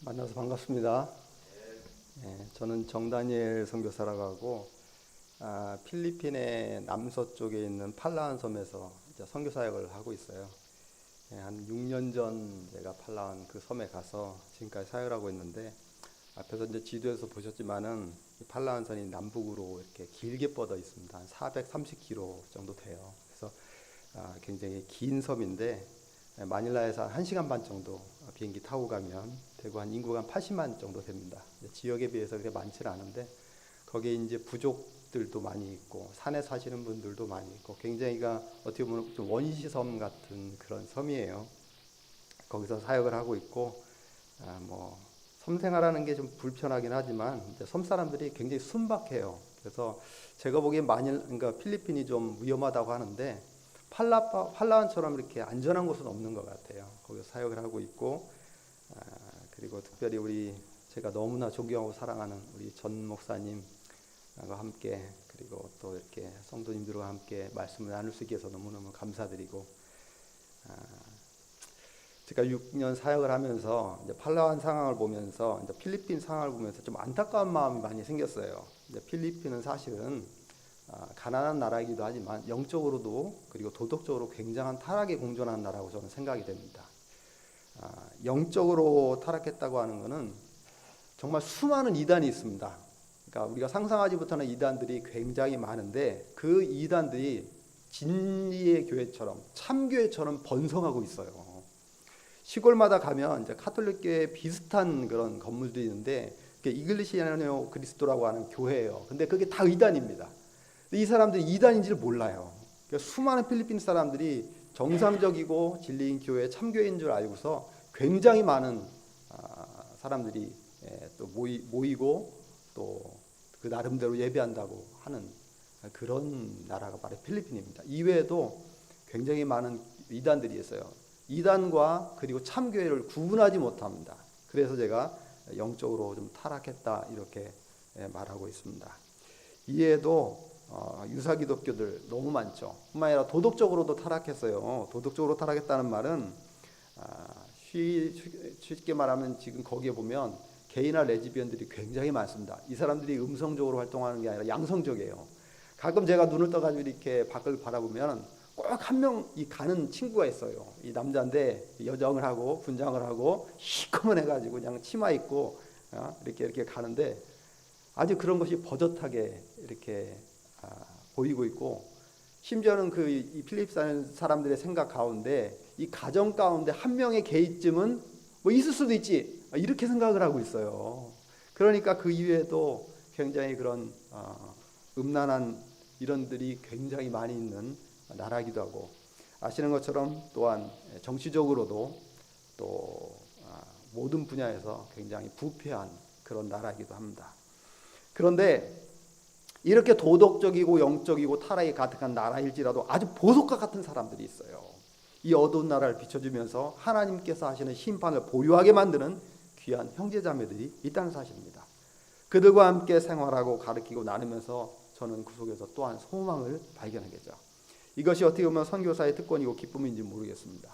만나서 반갑습니다. 저는 정다니엘 선교사라고 하고 필리핀의 남서쪽에 있는 팔라완 섬에서 이제 선교 사역을 하고 있어요. 한 6년 전 제가 팔라완 그 섬에 가서 지금까지 사역을 하고 있는데, 앞에서 이제 지도에서 보셨지만은 이 팔라완 선이 남북으로 이렇게 길게 뻗어 있습니다. 한 430km 정도 돼요. 그래서 굉장히 긴 섬인데, 마닐라에서 한 1시간 반 정도 비행기 타고 가면 되고, 한 인구가 한 80만 정도 됩니다. 지역에 비해서 그렇게 많지는 않은데, 거기에 이제 부족들도 많이 있고 산에 사시는 분들도 많이 있고, 굉장히가 어떻게 보면 좀 원시섬 같은 그런 섬이에요. 거기서 사역을 하고 있고, 섬 생활하는 게 좀 불편하긴 하지만 이제 섬 사람들이 굉장히 순박해요. 그래서 제가 보기엔 그러니까 필리핀이 좀 위험하다고 하는데, 팔라완처럼 이렇게 안전한 곳은 없는 것 같아요. 거기서 사역을 하고 있고, 그리고 특별히 제가 너무나 존경하고 사랑하는 우리 전 목사님과 함께, 그리고 또 이렇게 성도님들과 함께 말씀을 나눌 수 있게 해서 너무너무 감사드리고, 제가 6년 사역을 하면서 이제 팔라완 상황을 보면서, 이제 필리핀 상황을 보면서 좀 안타까운 마음이 많이 생겼어요. 이제 필리핀은 사실은 가난한 나라이기도 하지만 영적으로도 그리고 도덕적으로 굉장한 타락에 공존하는 나라라고 저는 생각이 됩니다. 영적으로 타락했다고 하는 것은 정말 수많은 이단이 있습니다. 그러니까 우리가 상상하지 못하는 이단들이 굉장히 많은데, 그 이단들이 진리의 교회처럼, 참교회처럼 번성하고 있어요. 시골마다 가면 이제 카톨릭교회 비슷한 그런 건물들이 있는데, 그게 이글리시아노 그리스도라고 하는 교회예요. 근데 그게 다 이단입니다. 이 사람들이 이단인지를 몰라요. 그러니까 수많은 필리핀 사람들이 정상적이고 진리인 교회, 참교회인 줄 알고서 굉장히 많은 사람들이 또 모이고 또 그 나름대로 예배한다고 하는 그런 나라가 바로 필리핀입니다. 이외에도 굉장히 많은 이단들이 있어요. 이단과 그리고 참교회를 구분하지 못합니다. 그래서 제가 영적으로 좀 타락했다 이렇게 말하고 있습니다. 이에도 유사기독교들 너무 많죠. 뿐만 아니라 도덕적으로도 타락했어요. 도덕적으로 타락했다는 말은 쉽게 말하면 지금 거기에 보면 게이나 레즈비언들이 굉장히 많습니다. 이 사람들이 음성적으로 활동하는 게 아니라 양성적이에요. 가끔 제가 눈을 떠가지고 이렇게 밖을 바라보면 꼭 한 명 이 가는 친구가 있어요. 이 남자인데 여정을 하고 분장을 하고 시커먼해가지고 그냥 치마 입고 이렇게 가는데, 아주 그런 것이 버젓하게 이렇게 보이고 있고, 심지어는 이 필립 사람들의 생각 가운데 이 가정 가운데 한 명의 게이쯤은 뭐 있을 수도 있지, 이렇게 생각을 하고 있어요. 그러니까 그 이외에도 굉장히 그런 음란한 이런들이 굉장히 많이 있는 나라기도 하고, 아시는 것처럼 또한 정치적으로도 또 모든 분야에서 굉장히 부패한 그런 나라이기도 합니다. 그런데 이렇게 도덕적이고 영적이고 타락이 가득한 나라일지라도 아주 보석과 같은 사람들이 있어요. 이 어두운 나라를 비춰주면서 하나님께서 하시는 심판을 보류하게 만드는 귀한 형제자매들이 있다는 사실입니다. 그들과 함께 생활하고 가르치고 나누면서 저는 그 속에서 또한 소망을 발견하겠죠. 이것이 어떻게 보면 선교사의 특권이고 기쁨인지 모르겠습니다.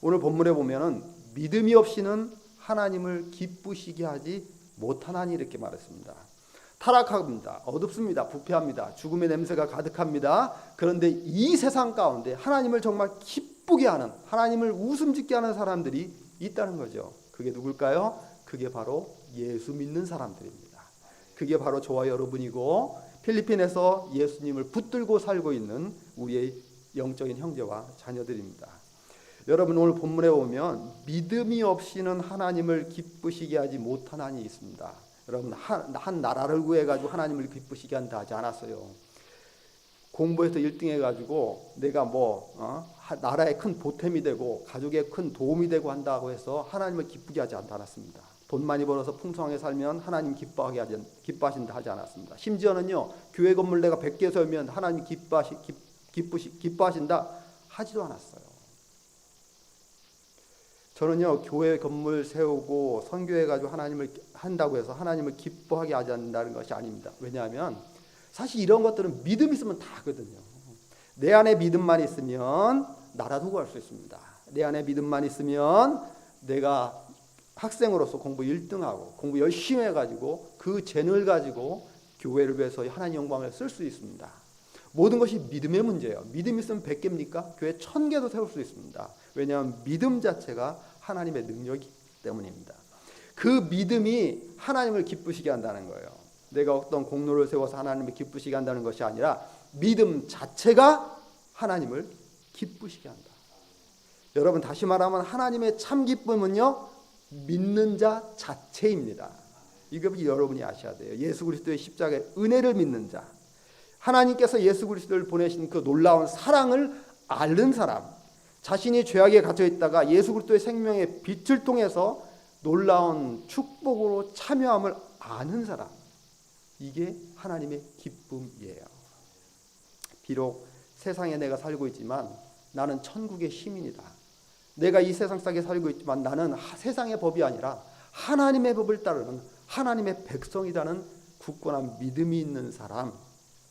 오늘 본문에 보면은 믿음이 없이는 하나님을 기쁘시게 하지 못하나니 이렇게 말했습니다. 타락합니다. 어둡습니다. 부패합니다. 죽음의 냄새가 가득합니다. 그런데 이 세상 가운데 하나님을 정말 기쁘게 하는, 하나님을 웃음짓게 하는 사람들이 있다는 거죠. 그게 누굴까요? 그게 바로 예수 믿는 사람들입니다. 그게 바로 저와 여러분이고, 필리핀에서 예수님을 붙들고 살고 있는 우리의 영적인 형제와 자녀들입니다. 여러분, 오늘 본문에 보면 믿음이 없이는 하나님을 기쁘시게 하지 못하나니 있습니다. 여러분, 한 나라를 구해가지고 하나님을 기쁘시게 한다 하지 않았어요. 공부해서 1등 해가지고 내가 나라에 큰 보탬이 되고 가족에 큰 도움이 되고 한다고 해서 하나님을 기쁘게 하지 않았습니다. 돈 많이 벌어서 풍성하게 살면 하나님 기뻐하신다 하지 않았습니다. 심지어는요, 교회 건물 내가 100개 세우면 하나님 기뻐하신다 하지도 않았어요. 저는요, 교회 건물 세우고 선교해가지고 하나님을 한다고 해서 하나님을 기뻐하게 하지 않는다는 것이 아닙니다. 왜냐하면 사실 이런 것들은 믿음 있으면 다 하거든요. 내 안에 믿음만 있으면 나라도 구할 수 있습니다. 내 안에 믿음만 있으면 내가 학생으로서 공부 1등하고 공부 열심히 해가지고 그 재능을 가지고 교회를 위해서 하나님 영광을 쓸 수 있습니다. 모든 것이 믿음의 문제예요. 믿음 있으면 100개입니까? 교회 1000개도 세울 수 있습니다. 왜냐하면 믿음 자체가 하나님의 능력이기 때문입니다. 그 믿음이 하나님을 기쁘시게 한다는 거예요. 내가 어떤 공로를 세워서 하나님을 기쁘시게 한다는 것이 아니라 믿음 자체가 하나님을 기쁘시게 한다. 여러분, 다시 말하면 하나님의 참 기쁨은요, 믿는 자 자체입니다. 이거 여러분이 아셔야 돼요. 예수 그리스도의 십자가의 은혜를 믿는 자, 하나님께서 예수 그리스도를 보내신 그 놀라운 사랑을 아는 사람, 자신이 죄악에 갇혀 있다가 예수 그리스도의 생명의 빛을 통해서 놀라운 축복으로 참여함을 아는 사람, 이게 하나님의 기쁨이에요. 비록 세상에 내가 살고 있지만 나는 천국의 시민이다. 내가 이 세상 속에 살고 있지만 나는 세상의 법이 아니라 하나님의 법을 따르는 하나님의 백성이라는 굳건한 믿음이 있는 사람,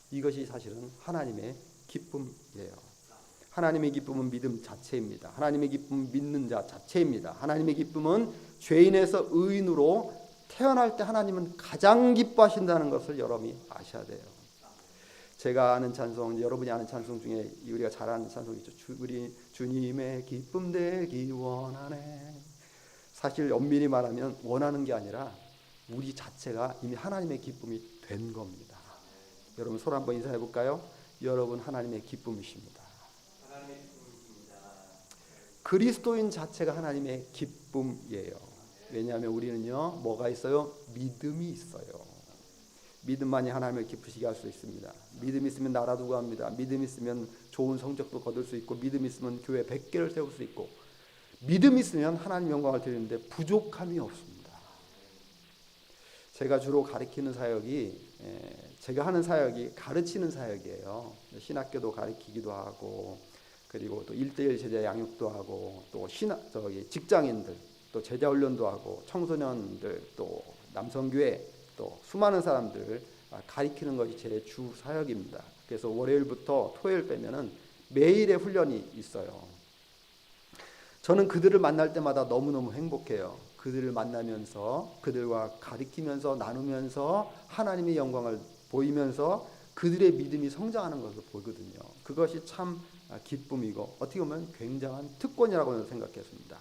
이것이 사실은 하나님의 기쁨이에요. 하나님의 기쁨은 믿음 자체입니다. 하나님의 기쁨은 믿는 자 자체입니다. 하나님의 기쁨은 죄인에서 의인으로 태어날 때 하나님은 가장 기뻐하신다는 것을 여러분이 아셔야 돼요. 제가 아는 찬송, 여러분이 아는 찬송 중에 우리가 잘 아는 찬송이 있죠. 우리 주님의 기쁨 되기 원하네. 사실 엄밀히 말하면 원하는 게 아니라 우리 자체가 이미 하나님의 기쁨이 된 겁니다. 여러분 손 한번 인사해 볼까요? 여러분 하나님의 기쁨이십니다. 그리스도인 자체가 하나님의 기쁨이에요. 왜냐하면 우리는요, 뭐가 있어요? 믿음이 있어요. 믿음만이 하나님을 기쁘시게 할 수 있습니다. 믿음 있으면 나라도 구합니다. 믿음 있으면 좋은 성적도 거둘 수 있고, 믿음 있으면 교회 100개를 세울 수 있고, 믿음 있으면 하나님 영광을 드리는데 부족함이 없습니다. 제가 주로 가르치는 사역이, 제가 하는 사역이 가르치는 사역이에요. 신학교도 가르치기도 하고, 그리고 또 1:1 제자 양육도 하고, 또 직장인들, 또 제자 훈련도 하고, 청소년들, 또 남성교회, 또 수많은 사람들 가리키는 것이 제 주 사역입니다. 그래서 월요일부터 토요일 빼면은 매일의 훈련이 있어요. 저는 그들을 만날 때마다 너무너무 행복해요. 그들을 만나면서 그들과 가리키면서 나누면서 하나님의 영광을 보이면서 그들의 믿음이 성장하는 것을 보거든요. 그것이 참 기쁨이고 어떻게 보면 굉장한 특권이라고 생각했습니다.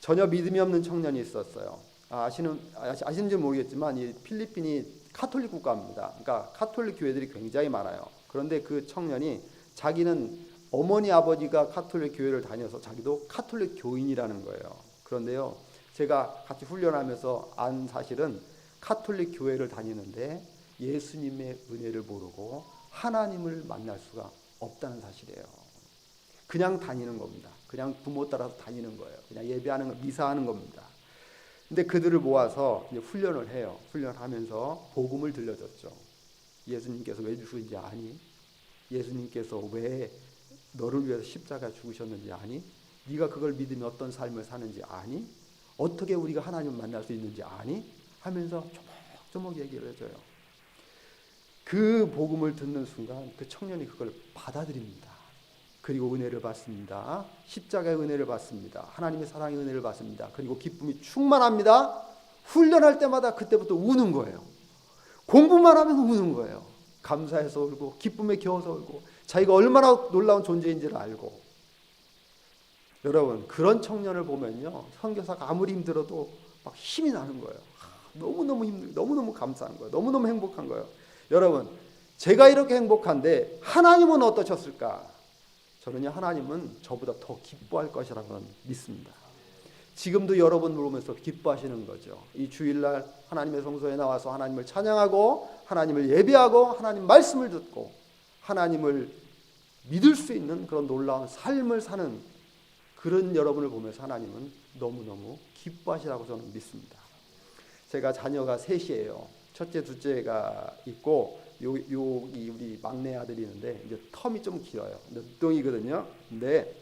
전혀 믿음이 없는 청년이 있었어요. 아시는지 모르겠지만 이 필리핀이 카톨릭 국가입니다. 그러니까 카톨릭 교회들이 굉장히 많아요. 그런데 그 청년이 자기는 어머니 아버지가 카톨릭 교회를 다녀서 자기도 카톨릭 교인이라는 거예요. 그런데요, 제가 같이 훈련하면서 안 사실은 카톨릭 교회를 다니는데 예수님의 은혜를 모르고 하나님을 만날 수가 없다는 사실이에요. 그냥 다니는 겁니다. 그냥 부모 따라서 다니는 거예요. 그냥 예배하는 거, 미사하는 겁니다. 근데 그들을 모아서 이제 훈련을 해요. 훈련하면서 복음을 들려줬죠. 예수님께서 왜 죽으신지 아니? 예수님께서 왜 너를 위해서 십자가 죽으셨는지 아니? 네가 그걸 믿으면 어떤 삶을 사는지 아니? 어떻게 우리가 하나님을 만날 수 있는지 아니? 하면서 조목조목 얘기를 해줘요. 그 복음을 듣는 순간 그 청년이 그걸 받아들입니다. 그리고 은혜를 받습니다. 십자가의 은혜를 받습니다. 하나님의 사랑의 은혜를 받습니다. 그리고 기쁨이 충만합니다. 훈련할 때마다 그때부터 우는 거예요. 공부만 하면 우는 거예요. 감사해서 울고 기쁨에 겨워서 울고 자기가 얼마나 놀라운 존재인지를 알고. 여러분, 그런 청년을 보면요, 선교사가 아무리 힘들어도 막 힘이 나는 거예요. 너무너무 힘들고 너무너무 감사한 거예요. 너무너무 행복한 거예요. 여러분, 제가 이렇게 행복한데 하나님은 어떠셨을까? 저는요, 하나님은 저보다 더 기뻐할 것이라고 믿습니다. 지금도 여러분 보면서 기뻐하시는 거죠. 이 주일날 하나님의 성소에 나와서 하나님을 찬양하고 하나님을 예배하고 하나님 말씀을 듣고 하나님을 믿을 수 있는 그런 놀라운 삶을 사는 그런 여러분을 보면서 하나님은 너무너무 기뻐하시라고 저는 믿습니다. 제가 자녀가 셋이에요. 첫째, 둘째가 있고 여기 우리 막내 아들이 있는데 이제 텀이 좀 길어요. 늦둥이거든요. 근데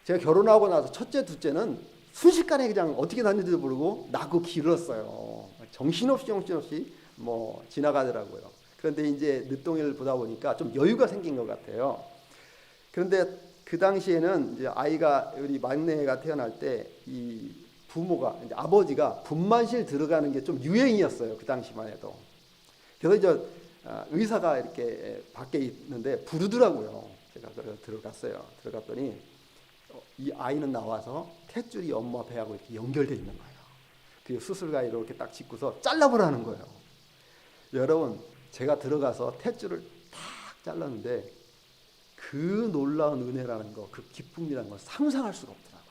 제가 결혼하고 나서 첫째, 둘째는 순식간에 그냥 어떻게 다녔는지도 모르고 나고 길었어요. 정신없이 뭐 지나가더라고요. 그런데 이제 늦둥이를 보다 보니까 좀 여유가 생긴 것 같아요. 그런데 그 당시에는 이제 아이가 우리 막내가 태어날 때 이 부모가 이제 아버지가 분만실 들어가는 게 좀 유행이었어요. 그 당시만 해도. 그래서 이제 의사가 이렇게 밖에 있는데 부르더라고요. 제가 들어갔어요. 들어갔더니 이 아이는 나와서 탯줄이 엄마 배하고 이렇게 연결되어 있는 거예요. 그 수술가위로 이렇게 딱 짚고서 잘라보라는 거예요. 여러분, 제가 들어가서 탯줄을 탁 잘랐는데 그 놀라운 은혜라는 거, 그 기쁨이라는 걸 상상할 수가 없더라고요.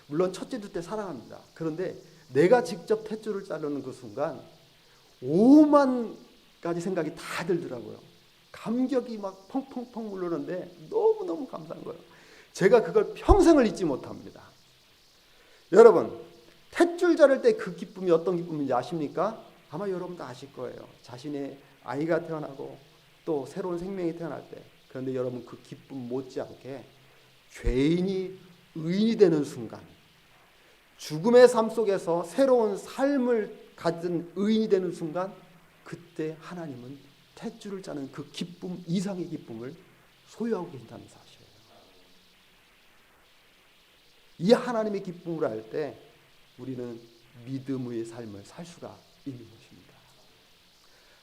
물론 첫째, 둘째 사랑합니다. 그런데 내가 직접 탯줄을 자르는 그 순간 5만 가지 생각이 다 들더라고요. 감격이 막 펑펑펑 물르는데 너무너무 감사한 거예요. 제가 그걸 평생을 잊지 못합니다. 여러분, 탯줄 자를 때 그 기쁨이 어떤 기쁨인지 아십니까? 아마 여러분도 아실 거예요. 자신의 아이가 태어나고 또 새로운 생명이 태어날 때. 그런데 여러분, 그 기쁨 못지않게 죄인이 의인이 되는 순간, 죽음의 삶 속에서 새로운 삶을 가진 의인이 되는 순간, 그때 하나님은 탯줄을 짜는 그 기쁨 이상의 기쁨을 소유하고 계신다는 사실이에요. 이 하나님의 기쁨을 알 때 우리는 믿음의 삶을 살 수가 있는 것입니다.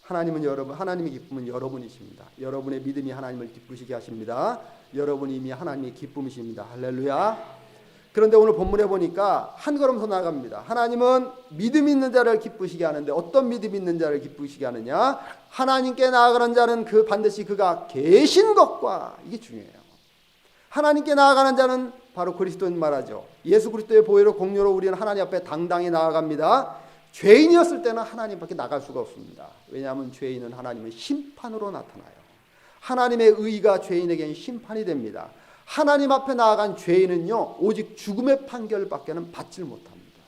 하나님은 여러분, 하나님의 기쁨은 여러분이십니다. 여러분의 믿음이 하나님을 기쁘시게 하십니다. 여러분이 이미 하나님의 기쁨이십니다. 할렐루야. 그런데 오늘 본문에 보니까 한 걸음 더 나아갑니다. 하나님은 믿음 있는 자를 기쁘시게 하는데 어떤 믿음 있는 자를 기쁘시게 하느냐? 하나님께 나아가는 자는 그 반드시 그가 계신 것과, 이게 중요해요. 하나님께 나아가는 자는 바로 그리스도인 말하죠. 예수 그리스도의 보혈로 공로로 우리는 하나님 앞에 당당히 나아갑니다. 죄인이었을 때는 하나님 밖에 나갈 수가 없습니다. 왜냐하면 죄인은 하나님의 심판으로 나타나요. 하나님의 의가 죄인에게는 심판이 됩니다. 하나님 앞에 나아간 죄인은요, 오직 죽음의 판결밖에는 받질 못합니다.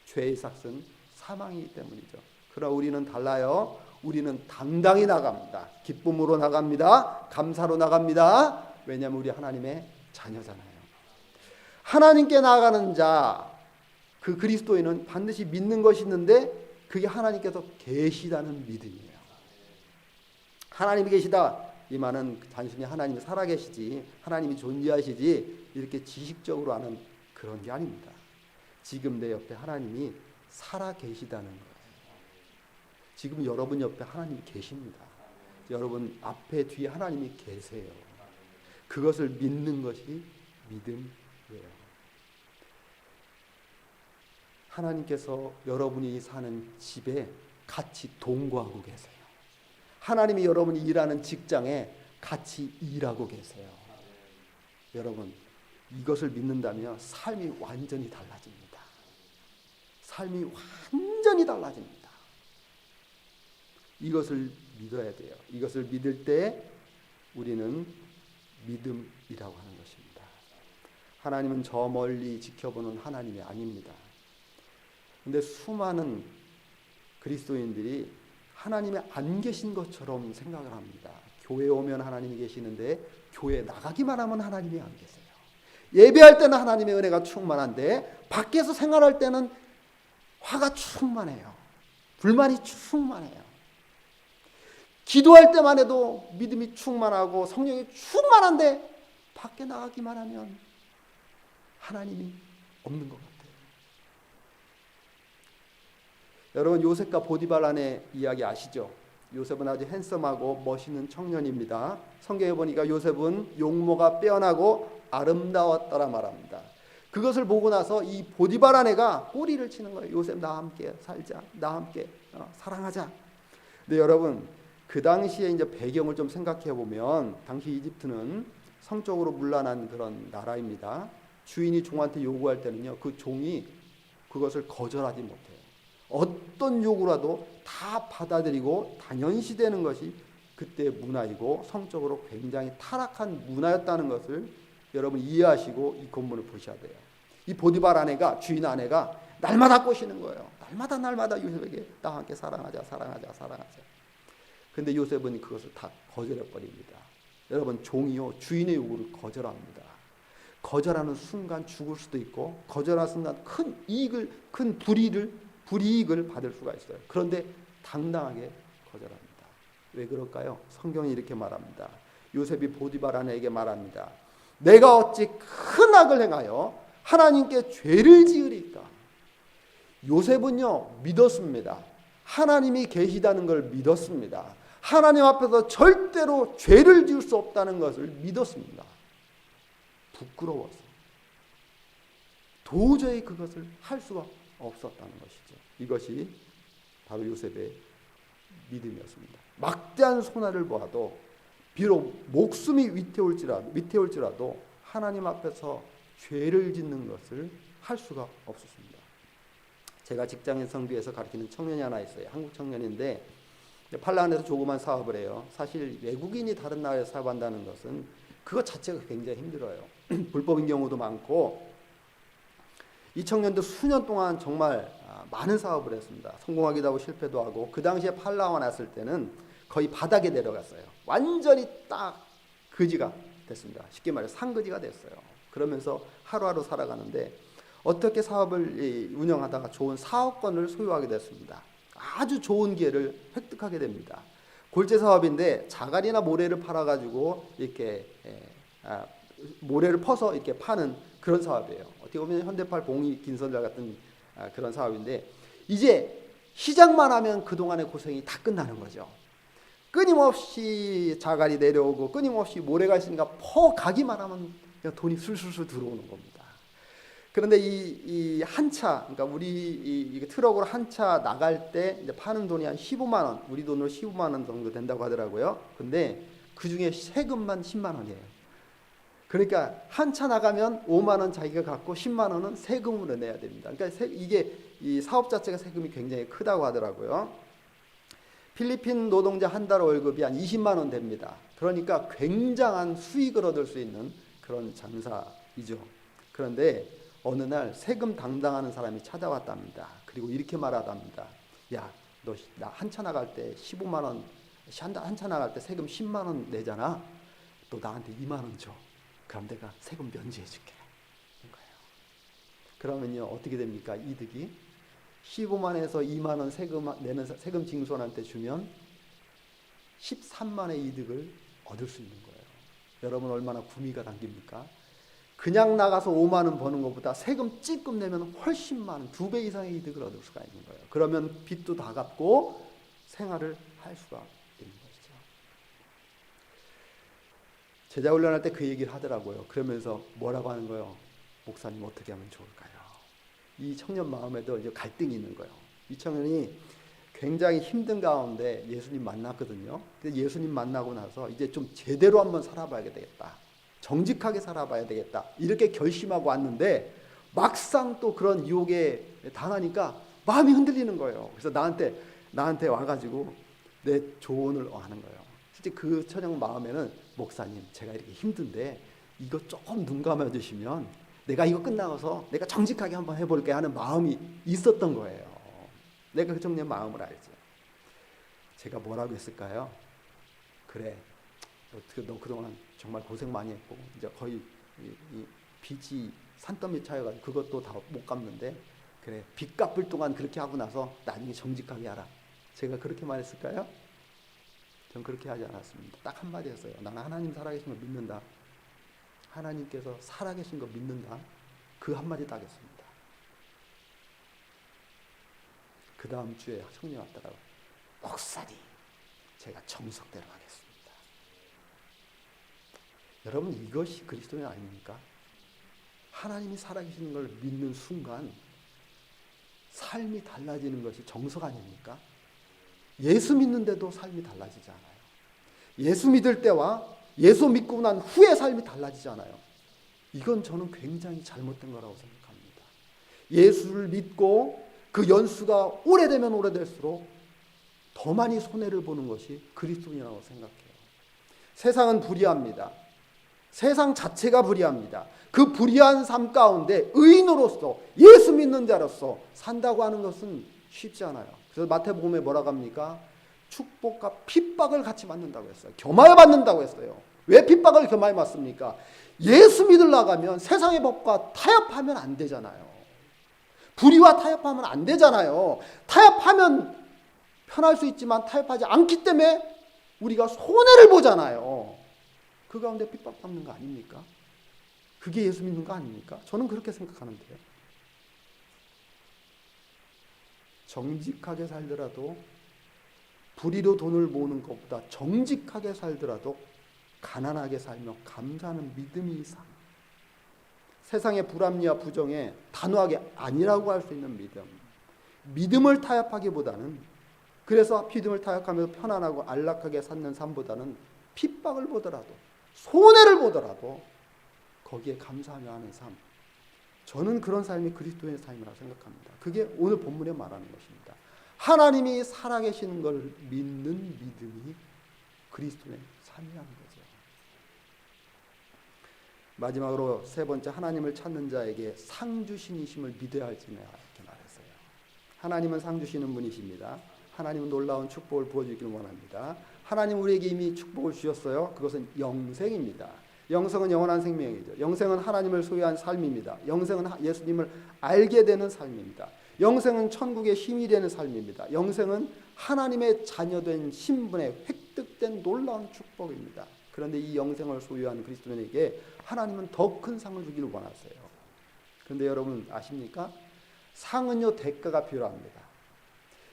죄의 삭은 사망이기 때문이죠. 그러나 우리는 달라요. 우리는 당당히 나갑니다. 기쁨으로 나갑니다. 감사로 나갑니다. 왜냐하면 우리 하나님의 자녀잖아요. 하나님께 나아가는 자, 그 그리스도인은 반드시 믿는 것이 있는데 그게 하나님께서 계시다는 믿음이에요. 하나님이 계시다, 이 말은 단순히 하나님이 살아계시지, 하나님이 존재하시지 이렇게 지식적으로 아는 그런 게 아닙니다. 지금 내 옆에 하나님이 살아계시다는 거예요. 지금 여러분 옆에 하나님이 계십니다. 여러분 앞에 뒤에 하나님이 계세요. 그것을 믿는 것이 믿음이에요. 하나님께서 여러분이 사는 집에 같이 동거하고 계세요. 하나님이 여러분이 일하는 직장에 같이 일하고 계세요. 여러분, 이것을 믿는다면 삶이 완전히 달라집니다. 삶이 완전히 달라집니다. 이것을 믿어야 돼요. 이것을 믿을 때 우리는 믿음이라고 하는 것입니다. 하나님은 저 멀리 지켜보는 하나님이 아닙니다. 근데 수많은 그리스도인들이 하나님이 안 계신 것처럼 생각을 합니다. 교회에 오면 하나님이 계시는데 교회에 나가기만 하면 하나님이 안 계세요. 예배할 때는 하나님의 은혜가 충만한데 밖에서 생활할 때는 화가 충만해요. 불만이 충만해요. 기도할 때만 해도 믿음이 충만하고 성령이 충만한데 밖에 나가기만 하면 하나님이 없는 것 같아요. 여러분, 요셉과 보디발란의 이야기 아시죠? 요셉은 아주 핸섬하고 멋있는 청년입니다. 성경에 보니까 요셉은 용모가 빼어나고 아름다웠더라 말합니다. 그것을 보고 나서 이 보디발 아내가 꼬리를 치는 거예요. 요셉, 나와 함께 살자, 나와 함께 사랑하자. 근데 여러분, 그 당시에 이제 배경을 좀 생각해 보면 당시 이집트는 성적으로 문란한 그런 나라입니다. 주인이 종한테 요구할 때는요, 그 종이 그것을 거절하지 못해요. 어떤 요구라도 다 받아들이고 당연시되는 것이 그때의 문화이고 성적으로 굉장히 타락한 문화였다는 것을 여러분 이해하시고 이 본문을 보셔야 돼요. 이 보디발 아내가, 주인 아내가 날마다 꼬시는 거예요. 날마다 요셉에게 나와 함께 사랑하자. 근데 요셉은 그것을 다 거절해버립니다. 여러분, 종이요, 주인의 요구를 거절합니다. 거절하는 순간 죽을 수도 있고 거절하는 순간 큰 불이익을 받을 수가 있어요. 그런데 당당하게 거절합니다. 왜 그럴까요? 성경이 이렇게 말합니다. 요셉이 보디발 아내에게 말합니다. 내가 어찌 큰 악을 행하여 하나님께 죄를 지으리까? 요셉은요 믿었습니다. 하나님이 계시다는 걸 믿었습니다. 하나님 앞에서 절대로 죄를 지을 수 없다는 것을 믿었습니다. 부끄러워서 도저히 그것을 할 수가 없었다는 것이죠. 이것이 바로 요셉의 믿음이었습니다. 막대한 손해를 보아도 비록 목숨이 위태울지라도 하나님 앞에서 죄를 짓는 것을 할 수가 없었습니다. 제가 직장인 성비에서 가르치는 청년이 하나 있어요. 한국 청년인데 팔란에서 조그만 사업을 해요. 사실 외국인이 다른 나라에서 사업한다는 것은 그것 자체가 굉장히 힘들어요. 불법인 경우도 많고, 이 청년도 수년 동안 정말 많은 사업을 했습니다. 성공하기도 하고 실패도 하고, 그 당시에 팔라와 났을 때는 거의 바닥에 내려갔어요. 완전히 딱 거지가 됐습니다. 쉽게 말해 상거지가 됐어요. 그러면서 하루하루 살아가는데 어떻게 사업을 운영하다가 좋은 사업권을 소유하게 됐습니다. 아주 좋은 기회를 획득하게 됩니다. 골재 사업인데 자갈이나 모래를 팔아가지고 이렇게 모래를 퍼서 이렇게 파는 그런 사업이에요. 어떻게 보면 현대팔 봉이 긴선절 같은 그런 사업인데, 이제 시작만 하면 그동안의 고생이 다 끝나는 거죠. 끊임없이 자갈이 내려오고 끊임없이 모래가 있으니까 퍼가기만 하면 그냥 돈이 술술술 들어오는 겁니다. 그런데 이 한 차, 그러니까 우리 이 트럭으로 한 차 나갈 때 이제 파는 돈이 한 15만 원, 우리 돈으로 15만 원 정도 된다고 하더라고요. 근데 그 중에 세금만 10만 원이에요. 그러니까 한 차 나가면 5만 원 자기가 갖고 10만 원은 세금으로 내야 됩니다. 그러니까 이게 이 사업 자체가 세금이 굉장히 크다고 하더라고요. 필리핀 노동자 한 달 월급이 한 20만 원 됩니다. 그러니까 굉장한 수익을 얻을 수 있는 그런 장사이죠. 그런데 어느 날 세금 담당하는 사람이 찾아왔답니다. 그리고 이렇게 말하답니다. 야, 너 나 한 차 나갈 때 15만 원, 한 차 나갈 때 세금 10만 원 내잖아. 너 나한테 2만 원 줘. 그럼 내가 세금 면제해 줄게. 그러면요 어떻게 됩니까? 이득이 15만에서 2만 원 세금 징수원한테 주면 13만의 이득을 얻을 수 있는 거예요. 여러분 얼마나 구미가 당깁니까? 그냥 나가서 5만 원 버는 것보다 세금 찔끔 내면 훨씬 많은 2배 이상의 이득을 얻을 수가 있는 거예요. 그러면 빚도 다 갚고 생활을 할 수가 있는 것이죠. 제자 훈련할 때 그 얘기를 하더라고요. 그러면서 뭐라고 하는 거예요? 목사님 어떻게 하면 좋을까요? 이 청년 마음에도 이제 갈등이 있는 거예요. 이 청년이 굉장히 힘든 가운데 예수님 만났거든요. 근데 예수님 만나고 나서 이제 좀 제대로 한번 살아봐야 되겠다. 정직하게 살아봐야 되겠다. 이렇게 결심하고 왔는데 막상 또 그런 유혹에 당하니까 마음이 흔들리는 거예요. 그래서 나한테 와가지고 내 조언을 하는 거예요. 실제 그 처형 마음에는 목사님 제가 이렇게 힘든데 이거 조금 눈 감아주시면 내가 이거 끝나서 내가 정직하게 한번 해볼게 하는 마음이 있었던 거예요. 내가 그 청년 마음을 알죠. 제가 뭐라고 했을까요? 그래, 너 그동안 정말 고생 많이 했고 이제 거의 이 빚이 산더미 차여가지고 그것도 다 못 갚는데 그래 빚 갚을 동안 그렇게 하고 나서 나중에 정직하게 하라. 제가 그렇게 말했을까요? 전 그렇게 하지 않았습니다. 딱 한마디 했어요. 나는 하나님 살아계신 거 믿는다. 하나님께서 살아계신 거 믿는다. 그 한마디 딱 했습니다. 그 다음 주에 청년이 왔더라고요. 목사님 제가 정석대로 하겠습니다. 여러분 이것이 그리스도인 아닙니까? 하나님이 살아계시는 걸 믿는 순간 삶이 달라지는 것이 정석 아닙니까? 예수 믿는데도 삶이 달라지지 않아요. 예수 믿을 때와 예수 믿고 난 후에 삶이 달라지지 않아요. 이건 저는 굉장히 잘못된 거라고 생각합니다. 예수를 믿고 그 연수가 오래되면 오래될수록 더 많이 손해를 보는 것이 그리스도인이라고 생각해요. 세상은 불의합니다. 세상 자체가 불의합니다. 그 불의한 삶 가운데 의인으로서 예수 믿는 자로서 산다고 하는 것은 쉽지 않아요. 그래서 마태복음에 뭐라고 합니까? 축복과 핍박을 같이 받는다고 했어요. 겸하여 받는다고 했어요. 왜 핍박을 겸하여 받습니까? 예수 믿으려면 세상의 법과 타협하면 안 되잖아요. 불의와 타협하면 안 되잖아요. 타협하면 편할 수 있지만 타협하지 않기 때문에 우리가 손해를 보잖아요. 그 가운데 핍박받는 거 아닙니까? 그게 예수 믿는 거 아닙니까? 저는 그렇게 생각하는데요. 정직하게 살더라도, 불의로 돈을 모으는 것보다 정직하게 살더라도 가난하게 살며 감사하는 믿음이 삶. 세상의 불합리와 부정에 단호하게 아니라고 할 수 있는 믿음. 믿음을 타협하기보다는, 그래서 믿음을 타협하면서 편안하고 안락하게 사는 삶보다는 핍박을 보더라도, 손해를 보더라도 거기에 감사하며 하는 삶. 저는 그런 삶이 그리스도의 삶이라고 생각합니다. 그게 오늘 본문에 말하는 것입니다. 하나님이 살아계시는 걸 믿는 믿음이 그리스도의 삶이라는 거죠. 마지막으로 세 번째, 하나님을 찾는 자에게 상 주신이심을 믿어야 할지냐 이렇게 말했어요. 하나님은 상 주시는 분이십니다. 하나님은 놀라운 축복을 부어주기를 원합니다. 하나님 우리에게 이미 축복을 주셨어요. 그것은 영생입니다. 영생은 영원한 생명이죠. 영생은 하나님을 소유한 삶입니다. 영생은 예수님을 알게 되는 삶입니다. 영생은 천국의 힘이 되는 삶입니다. 영생은 하나님의 자녀된 신분에 획득된 놀라운 축복입니다. 그런데 이 영생을 소유한 그리스도인에게 하나님은 더 큰 상을 주기를 원하세요. 그런데 여러분 아십니까? 상은요, 대가가 필요합니다.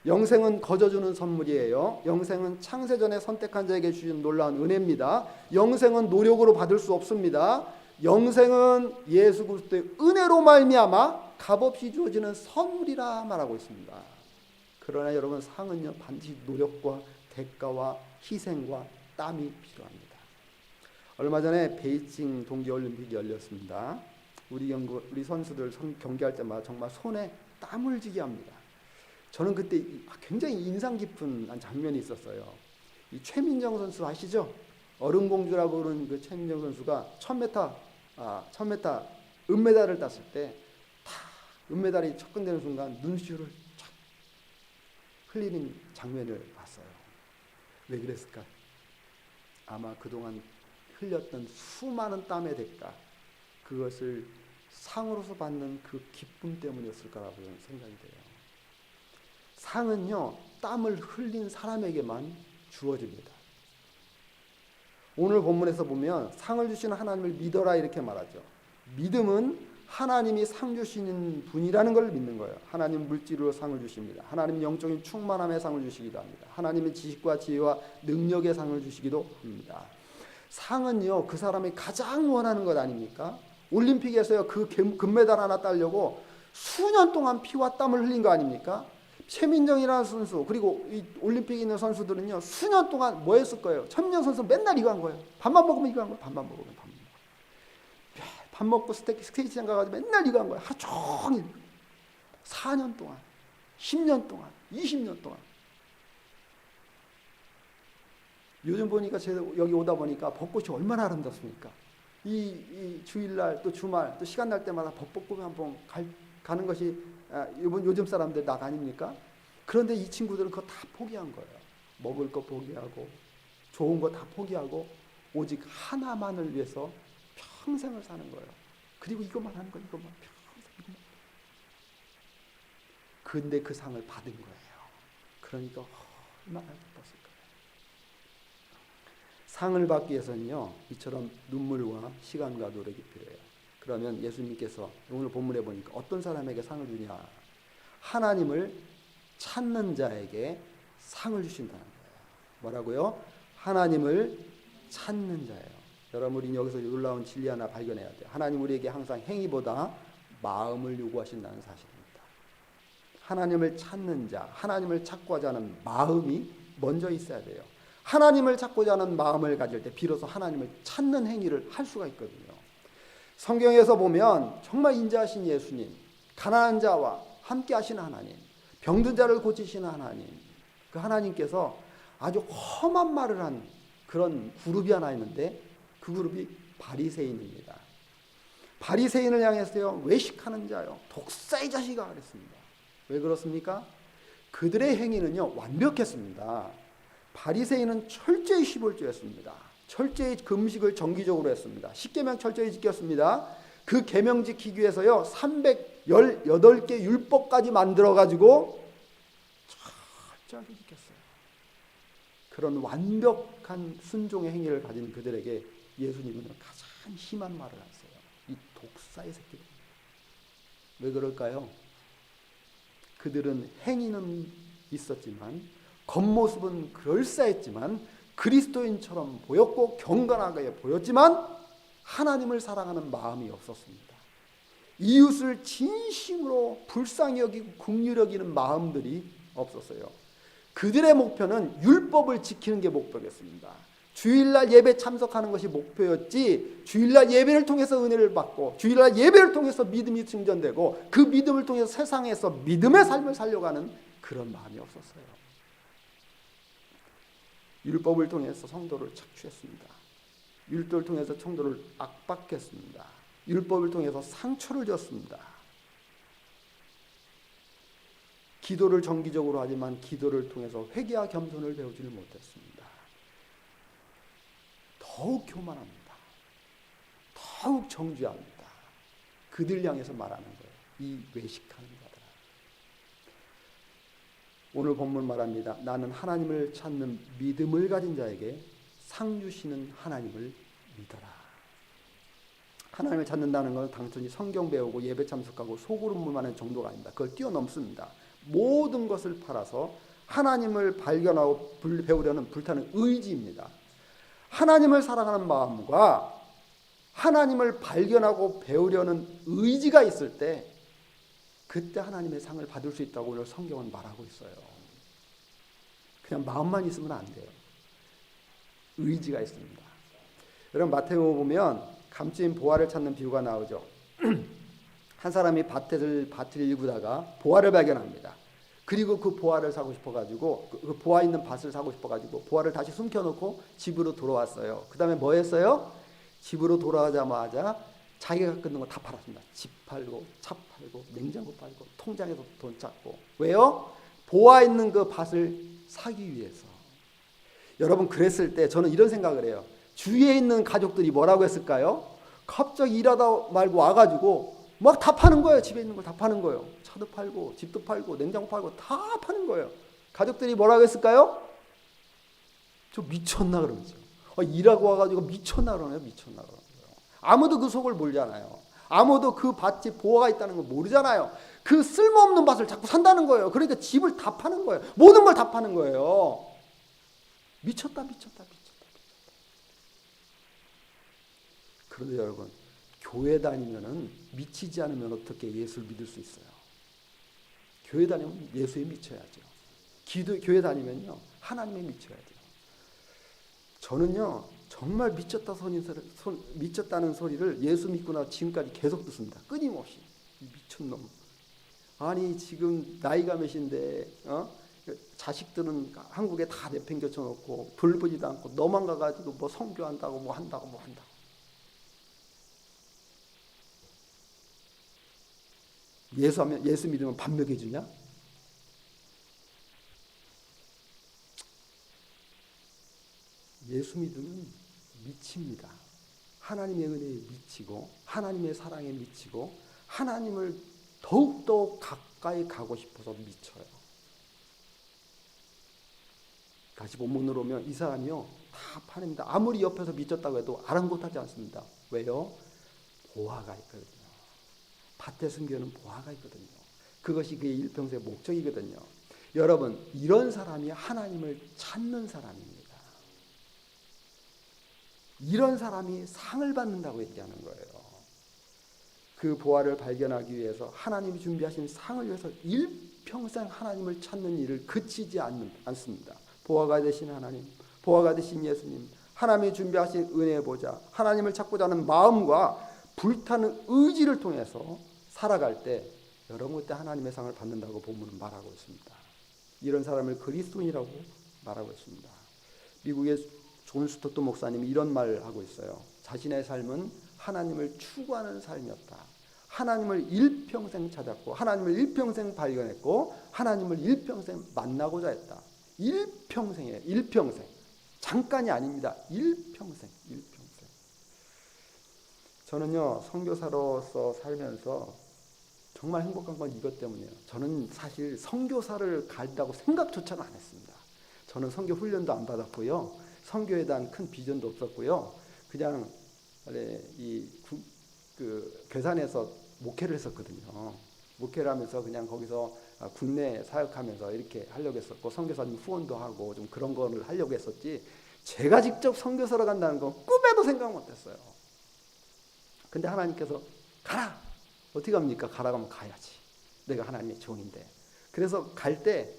영생은 거저주는 선물이에요. 영생은 창세전에 선택한 자에게 주신 놀라운 은혜입니다. 영생은 노력으로 받을 수 없습니다. 영생은 예수 그리스도의 은혜로 말미암아 값없이 주어지는 선물이라 말하고 있습니다. 그러나 여러분, 상은요 반드시 노력과 대가와 희생과 땀이 필요합니다. 얼마 전에 베이징 동계올림픽이 열렸습니다. 우리 선수들 경기할 때마다 정말 손에 땀을 쥐게 합니다. 저는 그때 굉장히 인상 깊은 한 장면이 있었어요. 이 최민정 선수 아시죠? 얼음공주라고 부르는 그 최민정 선수가 1000m 은메달을 땄을 때 은메달이 척근되는 순간 눈시울을 쫙 흘리는 장면을 봤어요. 왜 그랬을까? 아마 그동안 흘렸던 수많은 땀의 대가, 그것을 상으로서 받는 그 기쁨 때문이었을 거라고 생각이 돼요. 상은요, 땀을 흘린 사람에게만 주어집니다. 오늘 본문에서 보면 상을 주시는 하나님을 믿어라 이렇게 말하죠. 믿음은 하나님이 상 주시는 분이라는 걸 믿는 거예요. 하나님 물질로 상을 주십니다. 하나님 영적인 충만함의 상을 주시기도 합니다. 하나님의 지식과 지혜와 능력의 상을 주시기도 합니다. 상은요, 그 사람이 가장 원하는 것 아닙니까? 올림픽에서요, 그 금메달 하나 따려고 수년 동안 피와 땀을 흘린 거 아닙니까? 최민정이라는 선수, 그리고 이 올림픽에 있는 선수들은요, 수년 동안 뭐 했을 거예요? 최민정 선수 맨날 이거 한 거예요. 밥만 먹으면 이거 한 거예요. 밥만 먹으면 밥만 먹어요. 밥 먹고 스테이지장 가가지고 맨날 이거 한 거예요. 하루 종일. 4년 동안, 10년 동안, 20년 동안. 요즘 보니까 제가 여기 오다 보니까 벚꽃이 얼마나 아름답습니까? 이 주일날 또 주말 또 시간 날 때마다 벚꽃 보면 한번 가는 것이 요즘 사람들 낙 아닙니까? 그런데 이 친구들은 그거 다 포기한 거예요. 먹을 거 포기하고 좋은 거 다 포기하고 오직 하나만을 위해서 평생을 사는 거예요. 그리고 이것만 하는 거예요. 이것만 평생. 근데 그 상을 받은 거예요. 그러니까 얼마나 기뻤을까요? 상을 받기 위해서는요, 이처럼 눈물과 시간과 노력이 필요해요. 그러면 예수님께서 오늘 본문에 보니까 어떤 사람에게 상을 주냐? 하나님을 찾는 자에게 상을 주신다는 거예요. 뭐라고요? 하나님을 찾는 자예요. 여러분, 우리는 여기서 놀라운 진리 하나 발견해야 돼요. 하나님 우리에게 항상 행위보다 마음을 요구하신다는 사실입니다. 하나님을 찾는 자, 하나님을 찾고자 하는 마음이 먼저 있어야 돼요. 하나님을 찾고자 하는 마음을 가질 때 비로소 하나님을 찾는 행위를 할 수가 있거든요. 성경에서 보면 정말 인자하신 예수님, 가난한 자와 함께 하시는 하나님, 병든 자를 고치시는 하나님, 그 하나님께서 아주 험한 말을 한 그런 그룹이 하나 있는데 그 그룹이 바리새인입니다. 바리새인을 향해서요, 외식하는 자요, 독사의 자식아 그랬습니다. 왜 그렇습니까? 그들의 행위는요, 완벽했습니다. 바리새인은 철저히 시볼주였습니다. 철저히 금식을 정기적으로 했습니다. 십계명 철저히 지켰습니다. 그 계명 지키기 위해서요, 318개 율법까지 만들어가지고 철저하게 지켰어요. 그런 완벽한 순종의 행위를 가진 그들에게 예수님은 가장 심한 말을 하세요. 이 독사의 새끼들. 왜 그럴까요? 그들은 행위는 있었지만 겉모습은 그럴싸했지만 그리스도인처럼 보였고 경건하게 보였지만 하나님을 사랑하는 마음이 없었습니다. 이웃을 진심으로 불쌍히 여기고 긍휼히 여기는 마음들이 없었어요. 그들의 목표는 율법을 지키는 게 목표였습니다. 주일날 예배 참석하는 것이 목표였지, 주일날 예배를 통해서 은혜를 받고 주일날 예배를 통해서 믿음이 증전되고 그 믿음을 통해서 세상에서 믿음의 삶을 살려가는 그런 마음이 없었어요. 율법을 통해서 성도를 착취했습니다. 율법을 통해서 성도를 압박했습니다. 율법을 통해서 상처를 줬습니다. 기도를 정기적으로 하지만 기도를 통해서 회개와 겸손을 배우지를 못했습니다. 더욱 교만합니다. 더욱 정죄합니다. 그들 향해서 말하는 거예요. 이 외식하는 자들아. 오늘 본문 말합니다. 나는 하나님을 찾는 믿음을 가진 자에게 상 주시는 하나님을 믿어라. 하나님을 찾는다는 것은 단순히 성경 배우고 예배 참석하고 소그룹만 하는 정도가 아닙니다. 그걸 뛰어넘습니다. 모든 것을 팔아서 하나님을 발견하고 배우려는 불타는 의지입니다. 하나님을 사랑하는 마음과 하나님을 발견하고 배우려는 의지가 있을 때 그때 하나님의 상을 받을 수 있다고 오늘 성경은 말하고 있어요. 그냥 마음만 있으면 안 돼요. 의지가 있습니다. 여러분 마태복음 보면 감추인 보화를 찾는 비유가 나오죠. 한 사람이 밭을 일구다가 보화를 발견합니다. 그리고 그 보화를 사고 싶어가지고 그 보화 있는 밭을 사고 싶어가지고 보화를 다시 숨겨놓고 집으로 돌아왔어요. 그 다음에 뭐 했어요? 집으로 돌아가자마자 자기가 끊는 거 다 팔았습니다. 집 팔고 차 팔고 냉장고 팔고 통장에서 돈 찾고. 왜요? 보화 있는 그 밭을 사기 위해서. 여러분 그랬을 때 저는 이런 생각을 해요. 주위에 있는 가족들이 뭐라고 했을까요? 갑자기 일하다 말고 와가지고 막 다 파는 거예요. 집에 있는 걸 다 파는 거예요. 차도 팔고 집도 팔고 냉장고 팔고 다 파는 거예요. 가족들이 뭐라고 했을까요? 저 미쳤나 그러면서. 일하고 와가지고 미쳤나 그러네요. 미쳤나 그러는 거예요. 아무도 그 속을 모르잖아요. 아무도 그 밭에 보화가 있다는 걸 모르잖아요. 그 쓸모없는 밭을 자꾸 산다는 거예요. 그러니까 집을 다 파는 거예요. 모든 걸 다 파는 거예요. 미쳤다. 그런데 여러분, 교회 다니면은 미치지 않으면 어떻게 예수를 믿을 수 있어요? 교회 다니면 예수에 미쳐야죠. 교회 다니면요 하나님에 미쳐야죠. 저는요 정말 미쳤다는 소리를 예수 믿고 나 지금까지 계속 듣습니다. 끊임없이. 미친놈. 아니 지금 나이가 몇인데 자식들은 한국에 다 내팽겨쳐 놓고 돌보지도 않고 너만 가가지고 뭐 선교한다고 뭐 한다고. 예수 믿으면 밥 먹여주냐? 예수 믿으면 미칩니다. 하나님의 은혜에 미치고 하나님의 사랑에 미치고 하나님을 더욱더 가까이 가고 싶어서 미쳐요. 다시 본문으로 오면 이 사람이요 다 파냅니다. 아무리 옆에서 미쳤다고 해도 아랑곳하지 않습니다. 왜요? 보화가 있거든요. 밭에 숨겨놓은 보화가 있거든요. 그것이 그의 일평생의 목적이거든요. 여러분 이런 사람이 하나님을 찾는 사람입니다. 이런 사람이 상을 받는다고 얘기하는 거예요. 그 보화를 발견하기 위해서 하나님이 준비하신 상을 위해서 일평생 하나님을 찾는 일을 그치지 않습니다. 보화가 되신 하나님, 보화가 되신 예수님, 하나님이 준비하신 은혜의 보좌, 하나님을 찾고자 하는 마음과 불타는 의지를 통해서 살아갈 때 여러분 그때 하나님의 상을 받는다고 본문은 말하고 있습니다. 이런 사람을 그리스도인이라고 말하고 있습니다. 미국의 존 스토트 목사님이 이런 말을 하고 있어요. 자신의 삶은 하나님을 추구하는 삶이었다. 하나님을 일평생 찾았고 하나님을 일평생 발견했고 하나님을 일평생 만나고자 했다. 일평생이에요. 일평생. 잠깐이 아닙니다. 일평생. 저는요 선교사로서 살면서 정말 행복한 건 이것 때문이에요. 저는 사실 선교사를 간다고 생각조차는 안 했습니다. 저는 선교 훈련도 안 받았고요. 선교에 대한 큰 비전도 없었고요. 그냥 그 괴산에서 목회를 했었거든요. 목회를 하면서 그냥 거기서 국내 사역하면서 이렇게 하려고 했었고 선교사님 후원도 하고 좀 그런 거를 하려고 했었지 제가 직접 선교사로 간다는 건 꿈에도 생각 못했어요. 근데 하나님께서 가라! 어떻게 합니까? 가라고 하면 가야지. 내가 하나님의 종인데. 그래서 갈 때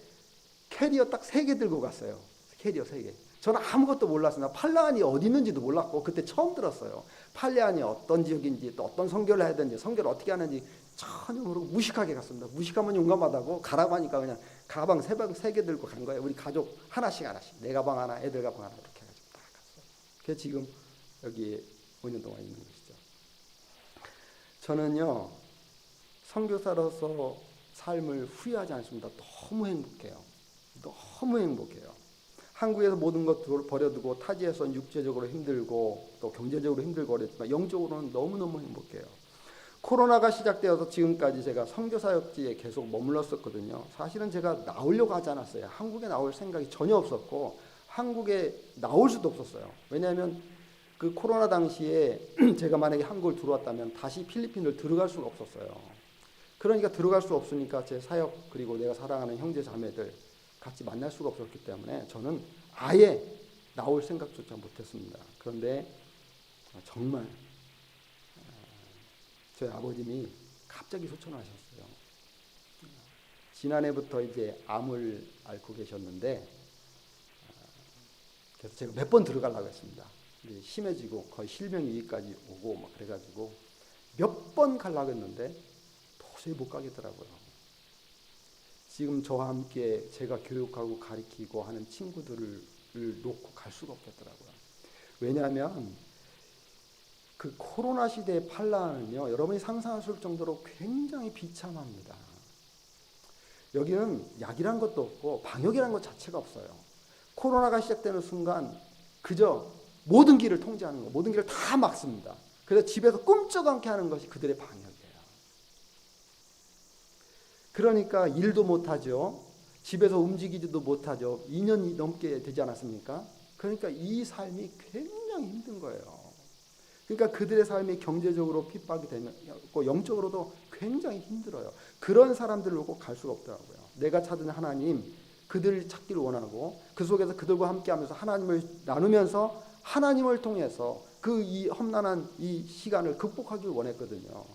캐리어 딱 3개 들고 갔어요. 캐리어 3개. 저는 아무것도 몰랐어요. 팔레안이 어디 있는지도 몰랐고 그때 처음 들었어요. 팔레안이 어떤 지역인지 또 어떤 선교를 해야 되는지 선교를 어떻게 하는지 전혀 모르고 무식하게 갔습니다. 무식하면 용감하다고 가라고 하니까 그냥 가방 3개 들고 간 거예요. 우리 가족 하나씩 내 가방 하나 애들 가방 하나 이렇게 해가지고 딱 갔어요. 그래서 지금 여기 5년 동안 있는 것이죠. 저는요 선교사로서 삶을 후회하지 않습니다. 너무 행복해요. 너무 행복해요. 한국에서 모든 것들을 버려두고 타지에서는 육체적으로 힘들고 또 경제적으로 힘들고 그랬지만 영적으로는 너무너무 행복해요. 코로나가 시작되어서 지금까지 제가 선교사역지에 계속 머물렀었거든요. 사실은 제가 나오려고 하지 않았어요. 한국에 나올 생각이 전혀 없었고 한국에 나올 수도 없었어요. 왜냐하면 그 코로나 당시에 제가 만약에 한국을 들어왔다면 다시 필리핀을 들어갈 수가 없었어요. 그러니까 들어갈 수 없으니까 제 사역 그리고 내가 사랑하는 형제 자매들 같이 만날 수가 없었기 때문에 저는 아예 나올 생각조차 못했습니다. 그런데 정말 저희 아버님이 갑자기 소천하셨어요. 지난해부터 이제 암을 앓고 계셨는데 그래서 제가 몇 번 들어가려고 했습니다. 심해지고 거의 실명 위기까지 오고 막 그래가지고 몇 번 가려고 했는데 도저히 못 가겠더라고요. 지금 저와 함께 제가 교육하고 가르치고 하는 친구들을 놓고 갈 수가 없겠더라고요. 왜냐하면 그 코로나 시대의 팔라는요, 여러분이 상상하실 정도로 굉장히 비참합니다. 여기는 약이란 것도 없고 방역이란 것 자체가 없어요. 코로나가 시작되는 순간 그저 모든 길을 통제하는 거, 모든 길을 다 막습니다. 그래서 집에서 꿈쩍 않게 하는 것이 그들의 방역이에요. 그러니까 일도 못하죠. 집에서 움직이지도 못하죠. 2년이 넘게 되지 않았습니까? 그러니까 이 삶이 굉장히 힘든 거예요. 그러니까 그들의 삶이 경제적으로 핍박이 되고 영적으로도 굉장히 힘들어요. 그런 사람들을 놓고 갈 수가 없더라고요. 내가 찾은 하나님, 그들을 찾기를 원하고 그 속에서 그들과 함께하면서 하나님을 나누면서 하나님을 통해서 그 이 험난한 이 시간을 극복하길 원했거든요.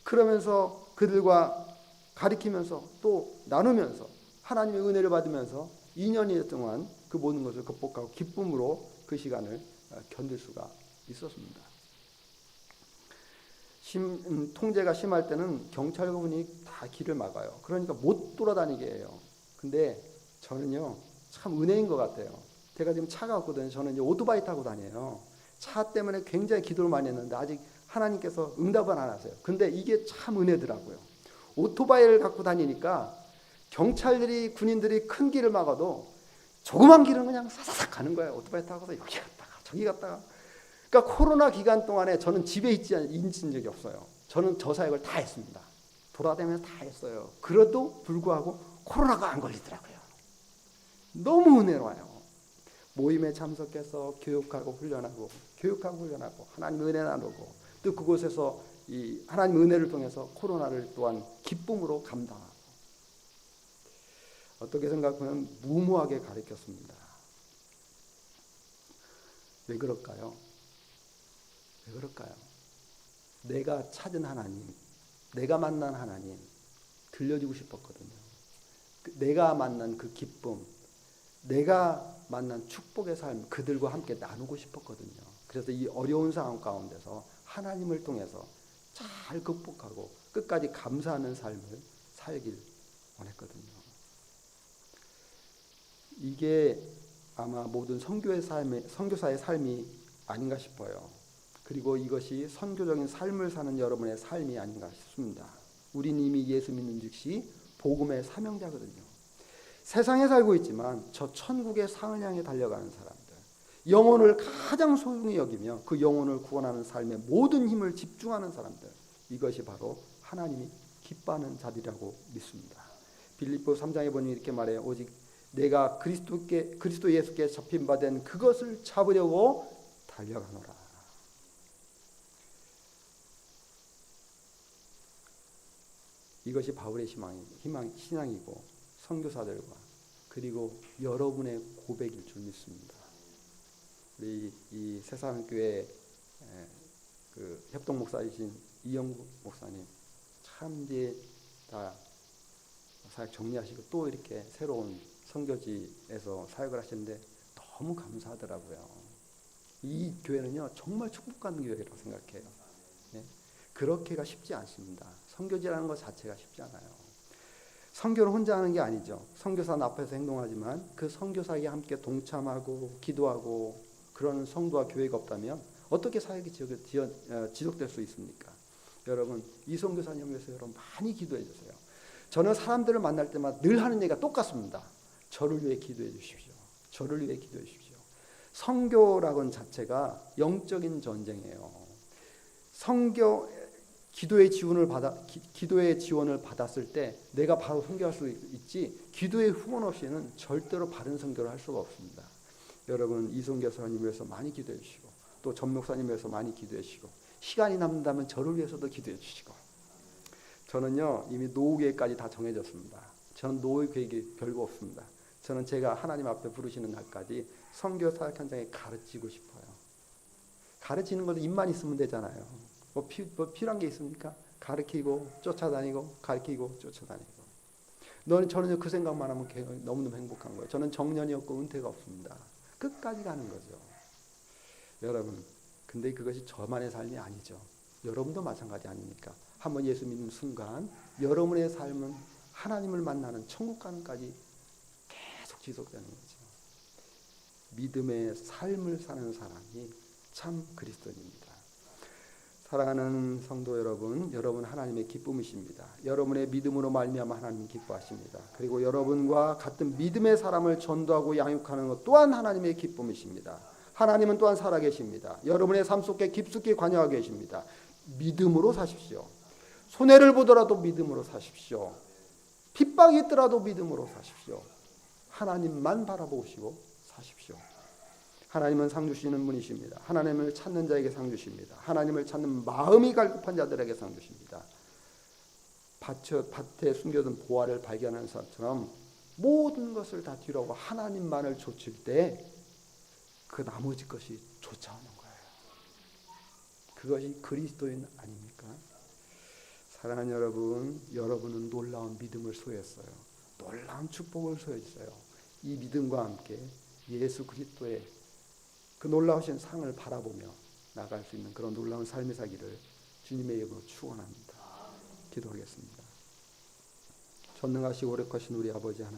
그러면서 그들과 가리키면서 또 나누면서 하나님의 은혜를 받으면서 2년 동안 그 모든 것을 극복하고 기쁨으로 그 시간을 견딜 수가 있었습니다. 통제가 심할 때는 경찰관이 다 길을 막아요. 그러니까 못 돌아다니게 해요. 근데 저는요 참 은혜인 것 같아요. 제가 지금 차가 없거든요. 저는 이제 오토바이 타고 다녀요. 차 때문에 굉장히 기도를 많이 했는데 아직 하나님께서 응답은 안 하세요. 근데 이게 참 은혜더라고요. 오토바이를 갖고 다니니까 경찰들이 군인들이 큰 길을 막아도 조그만 길은 그냥 사사삭 가는 거예요. 오토바이 타고서 여기 갔다가 저기 갔다가. 그러니까 코로나 기간 동안에 저는 집에 있은 적이 없어요. 저는 저 사역을 다 했습니다. 돌아다니면서 다 했어요. 그래도 불구하고 코로나가 안 걸리더라고요. 너무 은혜로워요. 모임에 참석해서 교육하고 훈련하고 하나님의 은혜 나누고 또 그곳에서 이 하나님의 은혜를 통해서 코로나를 또한 기쁨으로 감당하고 어떻게 생각하면 무모하게 가르쳤습니다. 왜 그럴까요? 왜 그럴까요? 내가 찾은 하나님, 내가 만난 하나님 들려주고 싶었거든요. 내가 만난 그 기쁨, 내가 만난 축복의 삶 그들과 함께 나누고 싶었거든요. 그래서 이 어려운 상황 가운데서 하나님을 통해서 잘 극복하고 끝까지 감사하는 삶을 살길 원했거든요. 이게 아마 모든 선교사의 삶이 아닌가 싶어요. 그리고 이것이 선교적인 삶을 사는 여러분의 삶이 아닌가 싶습니다. 우린 이미 예수 믿는 즉시 복음의 사명자거든요. 세상에 살고 있지만 저 천국의 상을 향해 달려가는 사람들, 영혼을 가장 소중히 여기며 그 영혼을 구원하는 삶에 모든 힘을 집중하는 사람들, 이것이 바로 하나님이 기뻐하는 자들이라고 믿습니다. 빌립보 3장에 보니 이렇게 말해요. 오직 내가 그리스도 예수께 잡힌 바 된 그것을 잡으려고 달려가노라. 이것이 바울의 신앙이고 선교사들과 그리고 여러분의 고백일 줄 믿습니다. 우리 이 세상교회 그 협동 목사이신 이영국 목사님 참 이제 다 사역 정리하시고 또 이렇게 새로운 선교지에서 사역을 하시는데 너무 감사하더라고요. 이 교회는요 정말 축복받는 교회라고 생각해요. 네? 그렇게가 쉽지 않습니다. 선교지라는 것 자체가 쉽지 않아요. 선교를 혼자 하는 게 아니죠. 선교사 앞에서 행동하지만 그 선교사에 함께 동참하고 기도하고 그런 성도와 교회가 없다면 어떻게 사역이 지속될 수 있습니까? 여러분 이 선교사님 위해서 여러분 많이 기도해 주세요. 저는 사람들을 만날 때마다 늘 하는 얘기가 똑같습니다. 저를 위해 기도해 주십시오. 저를 위해 기도해 주십시오. 선교라는 자체가 영적인 전쟁이에요. 기도의 지원을 받았을 때 내가 바로 선교할 수 있지 기도의 후원 없이는 절대로 바른 선교를 할 수가 없습니다. 여러분 이송교 사님 위해서 많이 기도해 주시고 또 전 목사님 위해서 많이 기도해 주시고 시간이 남는다면 저를 위해서도 기도해 주시고 저는요 이미 노후 계획까지 다 정해졌습니다. 저는 노후 계획이 별거 없습니다. 저는 제가 하나님 앞에 부르시는 날까지 선교 사역 현장에 가르치고 싶어요. 가르치는 것도 입만 있으면 되잖아요. 뭐 필요한 게 있습니까? 가르치고 쫓아다니고 가르치고 쫓아다니고. 저는 그 생각만 하면 너무너무 행복한 거예요. 저는 정년이 없고 은퇴가 없습니다. 끝까지 가는 거죠. 여러분, 근데 그것이 저만의 삶이 아니죠. 여러분도 마찬가지 아닙니까? 한번 예수 믿는 순간 여러분의 삶은 하나님을 만나는 천국 가는까지 계속 지속되는 거죠. 믿음의 삶을 사는 사람이 참 그리스도인입니다. 사랑하는 성도 여러분, 여러분 하나님의 기쁨이십니다. 여러분의 믿음으로 말미암아 하나님 기뻐하십니다. 그리고 여러분과 같은 믿음의 사람을 전도하고 양육하는 것 또한 하나님의 기쁨이십니다. 하나님은 또한 살아계십니다. 여러분의 삶 속에 깊숙이 관여하고 계십니다. 믿음으로 사십시오. 손해를 보더라도 믿음으로 사십시오. 핍박이 있더라도 믿음으로 사십시오. 하나님만 바라보시고 사십시오. 하나님은 상 주시는 분이십니다. 하나님을 찾는 자에게 상 주십니다. 하나님을 찾는 마음이 갈급한 자들에게 상 주십니다. 밭에 숨겨둔 보화를 발견하는 사람처럼 모든 것을 다 뒤로하고 하나님만을 좇을 때 그 나머지 것이 쫓아오는 거예요. 그것이 그리스도인 아닙니까? 사랑하는 여러분, 여러분은 놀라운 믿음을 소유했어요. 놀라운 축복을 소유했어요. 이 믿음과 함께 예수 그리스도의 그 놀라우신 상을 바라보며 나갈 수 있는 그런 놀라운 삶이 사기를 주님의 이름으로 축원합니다. 기도하겠습니다. 전능하시고 오래하신 우리 아버지 하나님,